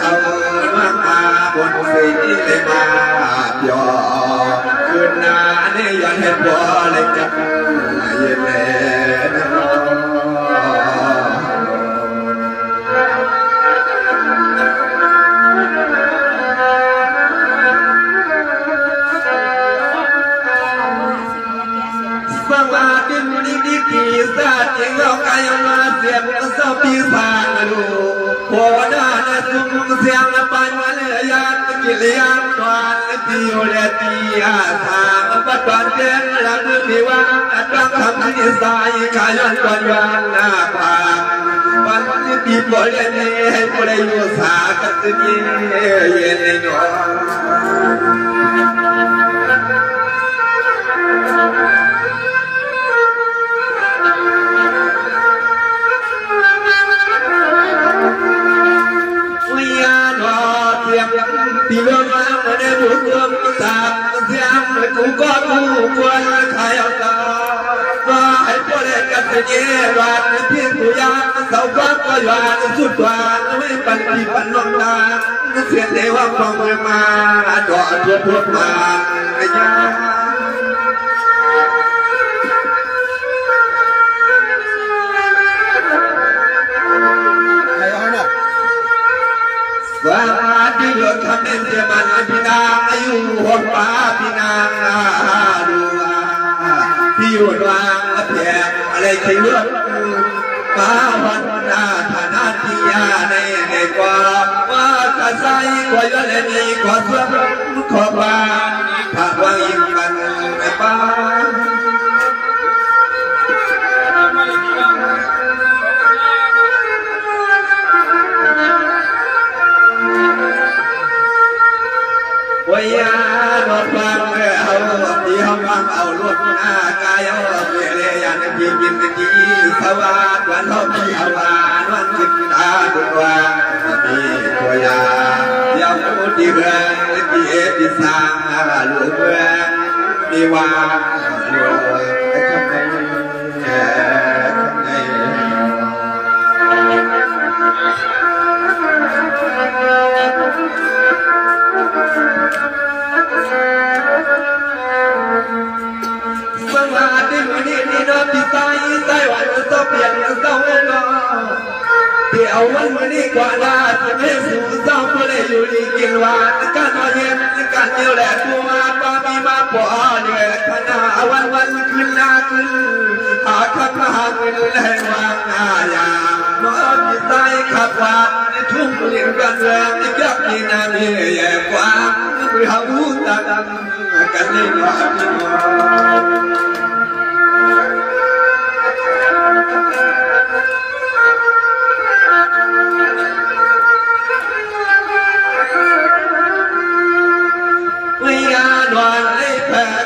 เอามาบนสีเลยมาหยอคืนนาเนี่ยยันเห็นบ่เลยจับเย็นสมาธินิดิกีสาจิงเรากายมาเสียงสปีสางลูโหดานะสุมเสียงปันเลยยานกิเลสตอนที่โอเลตีอาทางปัตตานเจนหลังมีว่าตั้งคำที่สายกายันปัญญาหน้าผาปันที่ปล่อยให้ปล่อยอยู่สากัดที่เย็นหนอที่เรื่องมาในบุญรวมสามเสียงกูก็ผู้ควรขายเอาตาว่าให้พวกเด็กกันเยี่ยวันที่กูยามเสาฟ้าก็ยานสุดวันไม่ปันปีปันลงตาเสียงเทวะฟังมาดอดพวกมาไอ้ยาว่าที่รถคันเดินเสียมันพี่นางอายุหัวป้าพี่นางดูที่อยู่วางเพียงอะไรที่เลือกป้าวันนาฐานะที่ยาในกว่าว่ากระใสกว่าย้อนนี่กว่าเสื้อขอบ้าถ้าว่ายิ่งมันไม่ป้าวิญญาณนฟังเอาที่ห้องฟังเอาลวดหน้ากายเอาเรื่อยๆอย่างที่กินที่สวัสดิ์วันเขาที่เอาวันวันจิตตาดุวามีตัวยาเดี๋ยวที่เบื้องที่เอติสางหลุดเบื้องมีวางหลุดข้างในนี่น้ำที่ใส่วันเศร้าเปลี่ยนเศร้าเนาะเดี๋ยววันนี้กว่านาจะไม่สู่เศร้าเพื่ออยู่ดีกินหวานกันมาเย็นกันเดียวแหละตัวมาป้ามีมาปอเนี่ยขณะวันขึ้นหน้าขึ้นหาขับหาเงินแรงวางหน้ายาน้องที่ใส่ขับว่าทุ่งเลี้ยงกันแรงที่ยักษ์ที่นามีแย่กว่าเพื่อหูตาดังกันเลยว่าพี่น้อง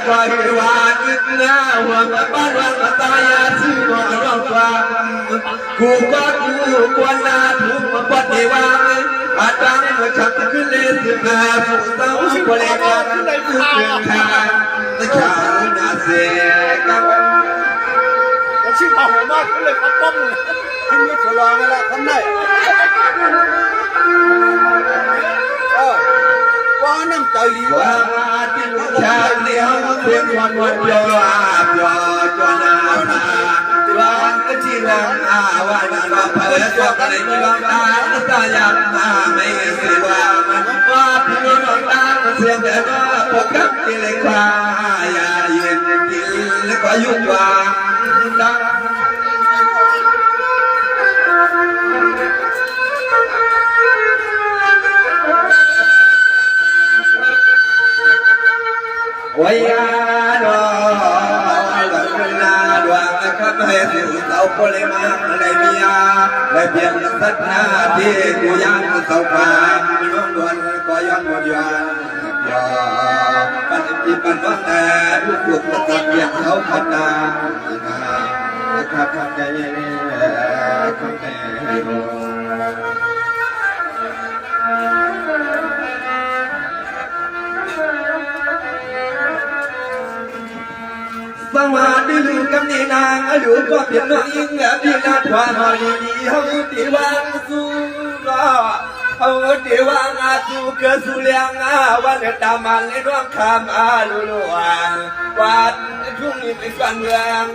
กว่าที่ว่าคิดหน้าว่าบ้านว่าตายาชื่อว่าร้องฟังกูก็กูกวนนาถูกมาปฏิวัติอาจารย์ขับขึ้นเลยสิบห้าผู้สาวบริการในเพื่อนทางไม่ขาดนาเสียกันแต่ชื่อพาหัวมากขึ้นเลยพับป้อมเลยขึ้นยศทดลองนั่นแหละทำได้ว่าน้ำใจลีว่าที่ลูกชายเลี้ยงเพียงวันโยอาบยอจนาตาว่าก็ที่ลงว่าเราเปิดตัวกันในลงตาตายังไม่เสียว่ามันว่าพี่ลงตาเสียงแต่ว่าปกติกิเลสควายเย็นกินก็ยุ่งว่าดังวิญญาณดวงนาดวงข้าพเจ้าเสาโพลิมาเลยมีอาและเพียงสัตนาที่กูยังเสาฟ้ามีน้องดวงก็ยังหมดยันยอปัจจุบันวันแต่ผู้ปลุกตะเกียงเขาพัฒนาข้าพเจ้าข้าพเจ้าสมาธิลูกกำเนิดนางลูกก็เพียงน้องยิงและพี่นาทวารมาลีเฮาตีวางสู้รอ เอาเดี๋ยวว่างาสูเกิดสุเลียงวันตามันในดวงคำลุลวันวันทุ่งนี้เป็นวันเมือง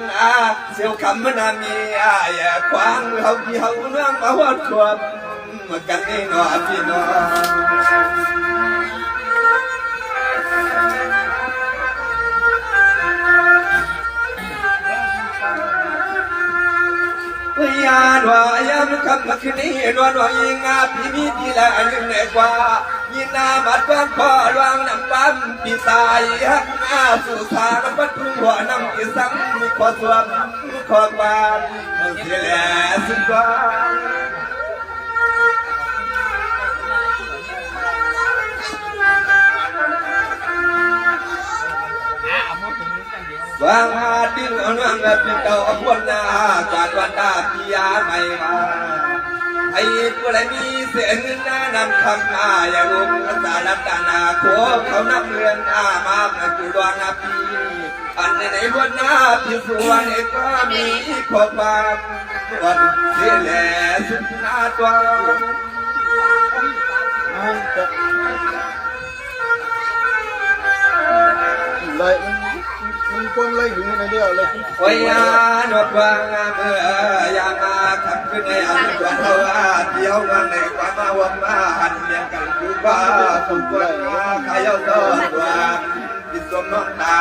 เสียวคำมันมีอย่าควางเขาที่เขาเมืองมาวัดควบมากันนี่นอพี่น้องยาดวายามคำมักนี้นวลวยิงพี่มีที่ละอันหนึ่งกว่ายินาบัดความพ่อลวงน้ำปั๊มปีตายฮักสู่ทางบัดหัวน้ำที่ซ้ำมีขอสวมขอบานเสียแหล่สุดกว่า วางอาดิ้งอนวังกับพี่เต่าอวนนาจากวันตาพิยาไม่มาให้ผู้ใดมีเสียเงินหน้านำคำอย่างลงสารตานาโคเขานำเรือนมาจุดวงพีอันในวันนาพิสุวรรณก็มีขอบความวันเสียแหล่สุดนาตัวเลยมันคงเลยถึงในเดียวเลยโอ้ยนวดวางเมื่อยามาขับขึ้นในอันกว่าเท่าเดียววันในความมาวันมาหันเมียกันดูว่าสมควรขายเอาตัวตัวดิสมน้องตา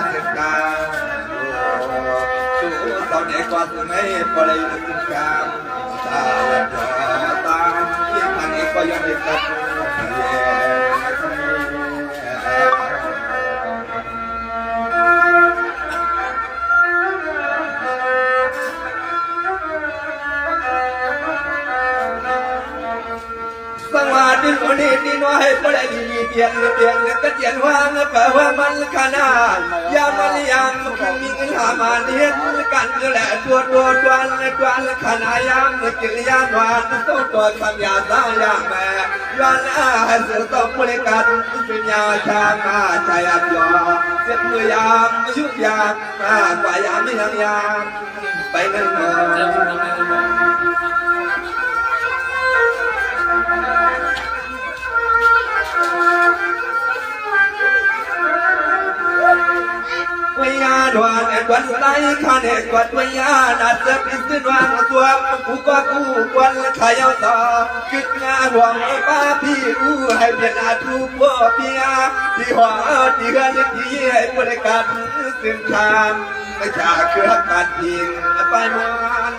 เสียกาสู้เสาเด็กกว่าสุนัยพอเลยสุดกามตาตาที่พันเอกก็ยังเด็กตัดสังวาดินโอนี่ดินว่าให้ปลายดีเปลี่ยนก็เปลี่ยนว่างแปลว่ามันขนาดยามันยังมันมีหามาเลี้ยงกันแหละตัวขนาดยามกิริยาหวานต้องตัวคำยาสายาแม่ย้อนให้เสือต้องบริการสุญญาชามาใจอับยอเสียมือยามยุบยามกว่ายามไม่ยังยามไปนั่งนอนวิญญาณวันแห่งวันสลายข้าเนกวัดวิญญาณอาจจะพิสิทธิ์วางตัวกูก็กูควันขายเอาต่อคิดงานหวังป้าพี่อู้ให้เปลี่ยนอาทุกพ่อเพียที่หัวที่เฮือนที่ให้บริการสินคามไม่ชาเครือการพิงไปมัน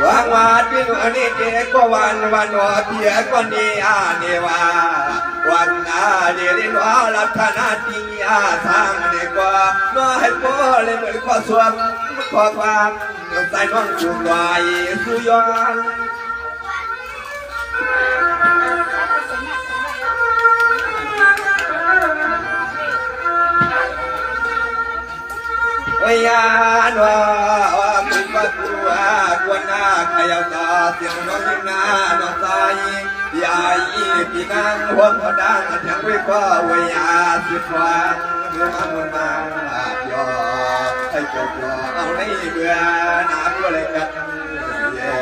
วางวาดินอันนี้เด็กก็วันวอเพียก็นี่เนวาวันเดลินวาลัทนาตีทางเด็กก็น้อให้พ่อเลยเหมือนข้อสวมข้อความใส่น้องจุกไว้สุยอนวิญญาณว่ามุขตัวกวนนาขยาวตาเสียงน้องยิงนาน้องใจใหญ่พี่นางหัวพดังแทงวิว่าวิญญาณสิฟังเมื่อมามุนมาย่อให้จบย่อเอาในเบื่อหนาตัวเลยกันเย่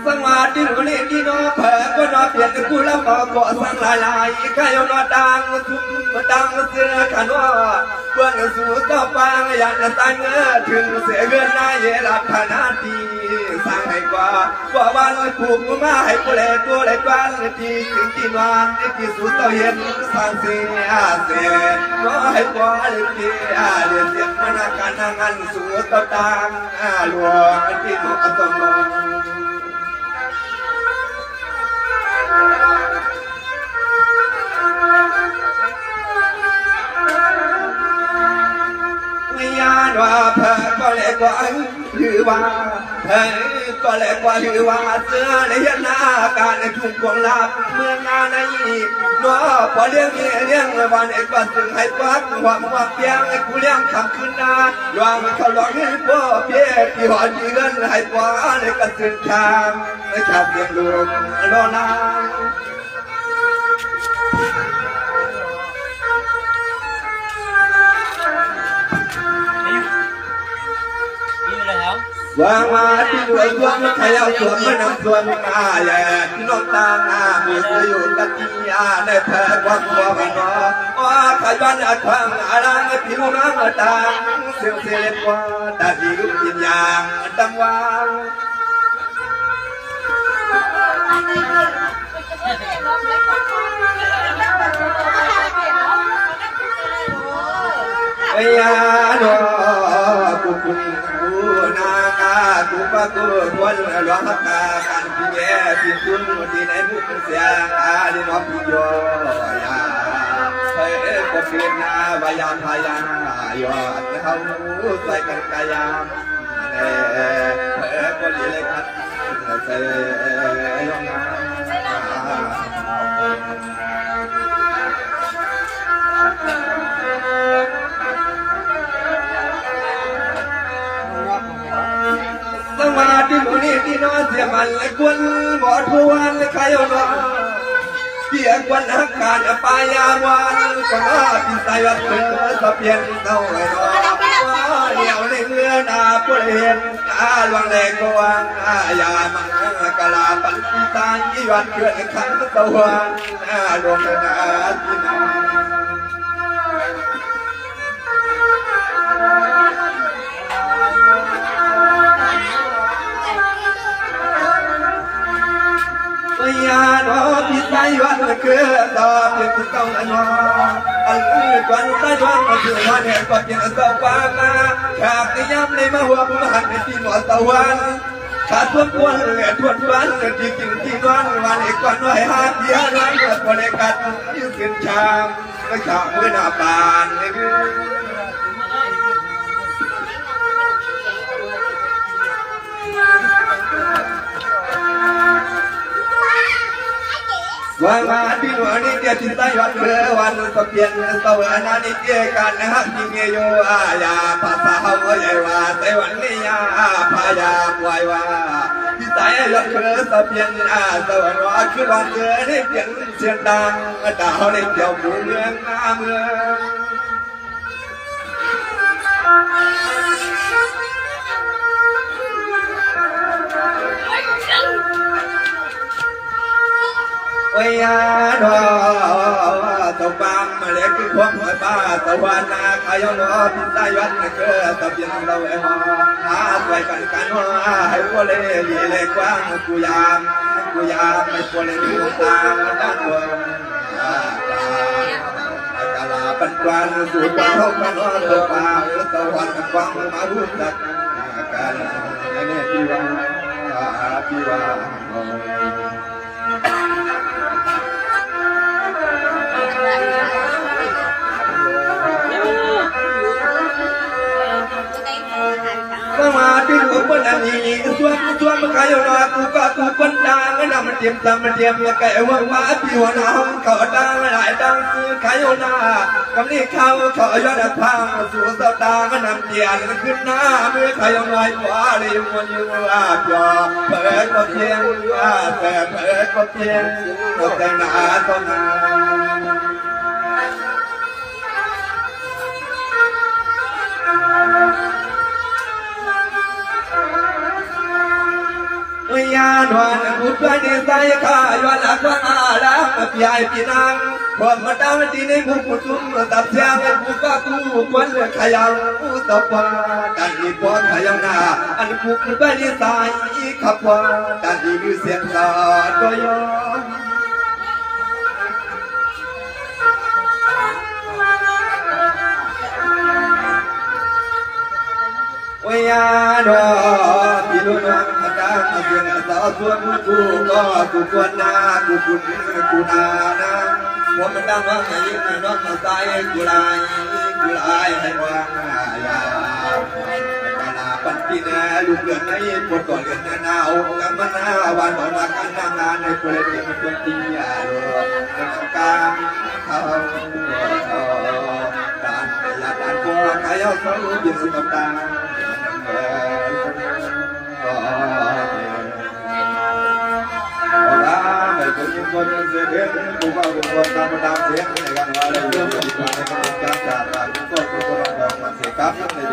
สังวาดินคนนี้ดีน้อเผ่ก็น้อเปลี่ยนกูแล้วก็ก่อสังลายข้ายน้อดังทุ่มดังเสือขันว่าเพื่อนสู่เจ้าฟังอยากจะตั้งถึงเสียเงินนายเยลับขนาดดีสร้างให้กว่าว่าลอยผูกมาให้กูแลตัวแลกวันที่ถึงที่นอนที่สุดเต่าเย็นสร้างเสียก็ให้กว่าเลยที่เรียนเสียงมนาการทางงานสู่เต่าตังหลวงที่หนุ่มตมวิญญาณ ว่าเพอก็เลยกว่าหรือว่าเพอก็เลยกว่าหรือว่าเสื้อในยนาการในทุ่งกวงลาบเมืองนาในนัวพอเลี้ยงเลี้ยงวันเอกว่าสึงให้ปักความว่าเพียงให้กูเลี้ยงคำขึ้นนาลวงเขาหลอกให้พ่อเพียที่หอดีเงินให้ปัวในกระสึงชามในชาเพียงลูกรอนาง วางมาที่รวยรวมใครเอาส่วนไม่นำส่วนมาแย่ที่น้องตาหน้ามีอยู่กันที่อาในแพ้ความกลัวมันนอว่าขยันอัดฟังอะไรที่ลูกน้ำตาเสียงเสียงว่าตาดีลูกยินยางตั้งวางไอ้ยาดอกุกุกูนาคากุปะกูวันหลวงกาการพิเยพิจุนที่ไหนบุกเสียอาดินอพิโยยาเฮ้กบเพียนาวายามพายายอดเขาใส่กันกายามเฮ้ก็ดีเลยครับเสยยองงาสมาธิมุนีที่นอนเสียมันเลยกวนหมอทวนเลยใครเอาหนอเสียกวนอาการปายามวันก็มาพิสัยว่าเธอสะเพียนเท่าไรหนอเหนียวในเมื่อนาผู้เห็นอาลวงแรงกวางอายามังกลาปันติตายี่วันเกิดขันตะวันดวงนาที่นาวยาโนพิสัยวันคือต่อเพียงต้องอันว่าอันอื่นวันใต้ดวงก็คือวันแห่งก็เพียงสาวฟ้ามาฉากที่ย้ำในมหัวผู้หันในที่หมอตะวันขาดทวนทวนเลยทวนวันที่จริงที่วันเอกวันไว้หาเดียร์นั้นเกิดคนเอกัดยืดเส้นชามก็ฉากมือหน้าบานวางมาที่หนูนี่เดียจิตใจวันเรือวันสเปียนสวรรค์นี่เดียกันนะครับที่เงยโยอาญาภาษาเขาใหญ่ว่าแต่วันนี้ยาพายาปล่อยว่าที่ใจวันเรือสเปียนสวรรค์ว่าคือวันเรือนี่เปลี่ยนเสียงดังดาวในเที่ยวหมู่เมืองเมืองวยาดอตบบังมาเล็กคือความหัวป้าตะวันนาขายนอพิสายันเกิดตะเพียงเราเอหอหาสวยกันกันหัวให้พวกเล่ลีเล่กว้างกูยามไม่พวกเล่ดูตาด้านบนกาลาปันกวนสูดวันเท่ากันว่าตบบังตะวันกว้างมารู้จักกันเนี่ยพี่ว่าสมาธิหลวงพ่อนี่ส่วนมันขายนอกูก็กูคนดังนะมันเตรียมแล้วแกว่ามาพี่หัวน้ำเขาดังหลายดังซื้อขายนากำนี้เขายอดพังสู่สตาก็นำเตียนขึ้นหน้าเมื่อขายนอยกว่าเลยมันอยู่ว่าจอเปิดก็เพียงว่าแต่เปิดก็เพียงแต่หนาต้นนาวยาดวนบุตรในใจข้าย้อนหลักว่าอาพี่ใหญ่พี่นางพวกมาดามที่ในมุกจุ่มตับเสียงกูก็กูคนขยันกูตบว่าดันดีพอขยันนาอันกูบุตรในใจขับว่าดันดีมีเสียงสาดยวยาดอพี่ลุนตาเสียงสาวส่วนกูก็กูควรนากูคุณกูนานะผมมันดังว่าไงน้องสายกูลายให้วางยา ที่แน่ลูกเกิดในปวดก่อนเกิดหนาวกันมาหน้าวันต่อมาการทำงานในประเทศมันเป็นตียาโลกการทำด่านยาด่านพวกใครเอาเขาอยู่สุดตาไม่คนยิ่งคนเสียเด็กกูว่ากูคนตามมาดามเสียงในการว่าเรื่องที่ผ่านในการจัดการก็กูก็ต้องบอกมันเสียกับใน